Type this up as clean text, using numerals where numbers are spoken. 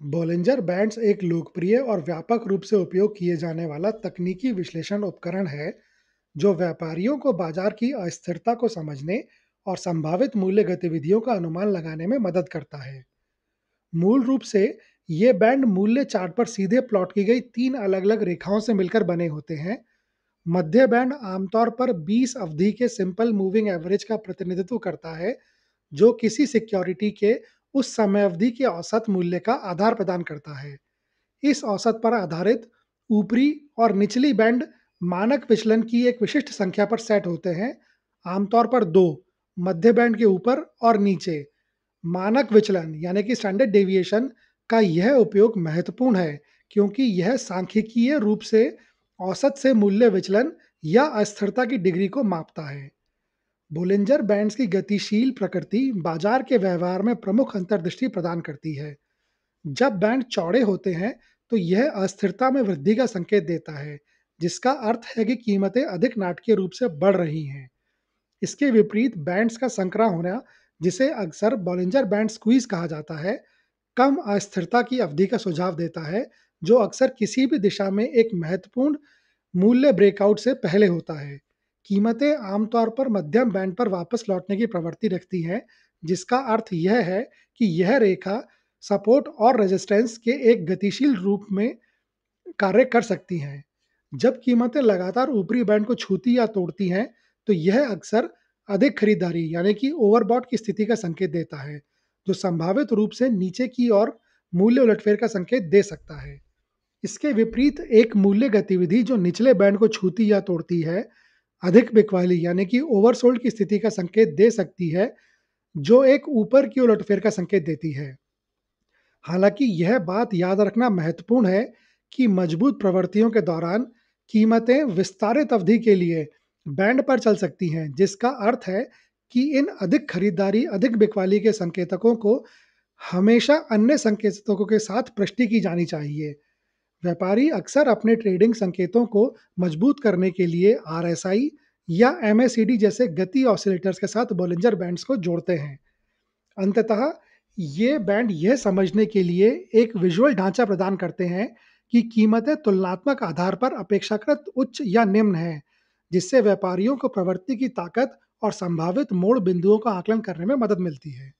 Bollinger bands एक लोकप्रिय और व्यापक रूप से उपयोग किए जाने वाला तकनीकी विश्लेषण उपकरण है जो व्यापारियों को बाजार की अस्थिरता को समझने और संभावित मूल्य गतिविधियों का अनुमान लगाने में मदद करता है। मूल रूप से ये बैंड मूल्य चार्ट पर सीधे प्लॉट की गई तीन अलग-अलग रेखाओं से मिलकर बने होते हैं। मध्य बैंड आमतौर पर 20 अवधि के सिंपल मूविंग एवरेज का प्रतिनिधित्व करता है, जो किसी सिक्योरिटी के उस समय अवधि के औसत मूल्य का आधार प्रदान करता है। इस औसत पर आधारित ऊपरी और निचली बैंड मानक विचलन की एक विशिष्ट संख्या पर सेट होते हैं, आमतौर पर 2, मध्य बैंड के ऊपर और नीचे। मानक विचलन यानी कि स्टैंडर्ड डेविएशन का यह उपयोग महत्वपूर्ण है क्योंकि यह सांख्यिकीय रूप से औसत से मूल्य विचलन या अस्थिरता की डिग्री को मापता है। बोलिंजर बैंड्स की गतिशील प्रकृति बाजार के व्यवहार में प्रमुख अंतर्दृष्टि प्रदान करती है। जब बैंड चौड़े होते हैं, तो यह अस्थिरता में वृद्धि का संकेत देता है, जिसका अर्थ है कि कीमतें अधिक नाटकीय रूप से बढ़ रही हैं। इसके विपरीत बैंड्स का संकरा होना, जिसे अक्सर बॉलिंजर बैंड स्क्वीज कहा जाता है, कम अस्थिरता की अवधि का सुझाव देता है, जो अक्सर किसी भी दिशा में एक महत्वपूर्ण मूल्य ब्रेकआउट से पहले होता है। कीमतें आमतौर पर मध्यम बैंड पर वापस लौटने की प्रवृत्ति रखती हैं, जिसका अर्थ यह है कि यह रेखा सपोर्ट और रेजिस्टेंस के एक गतिशील रूप में कार्य कर सकती हैं। जब कीमतें लगातार ऊपरी बैंड को छूती या तोड़ती हैं, तो यह अक्सर अधिक खरीदारी यानी कि ओवरबॉट की स्थिति का संकेत देता है, जो संभावित रूप से नीचे की ओर मूल्य उलटफेर का संकेत दे सकता है। इसके विपरीत एक मूल्य गतिविधि जो निचले बैंड को छूती या तोड़ती है, अधिक बिकवाली यानी कि ओवरसोल्ड की स्थिति का संकेत दे सकती है, जो एक ऊपर की ओर उलटफेर का संकेत देती है। हालांकि यह बात याद रखना महत्वपूर्ण है कि मजबूत प्रवृत्तियों के दौरान कीमतें विस्तारित अवधि के लिए बैंड पर चल सकती हैं, जिसका अर्थ है कि इन अधिक खरीदारी, अधिक बिकवाली के संकेतकों को हमेशा अन्य संकेतकों के साथ पुष्टि की जानी चाहिए। व्यापारी अक्सर अपने ट्रेडिंग संकेतों को मजबूत करने के लिए आरएसआई या एमएसीडी जैसे गति ऑसिलेटर्स के साथ बॉलिंजर बैंड्स को जोड़ते हैं। अंततः ये बैंड यह समझने के लिए एक विजुअल ढांचा प्रदान करते हैं कि कीमतें तुलनात्मक आधार पर अपेक्षाकृत उच्च या निम्न हैं, जिससे व्यापारियों को प्रवृत्ति की ताकत और संभावित मोड़ बिंदुओं का आकलन करने में मदद मिलती है।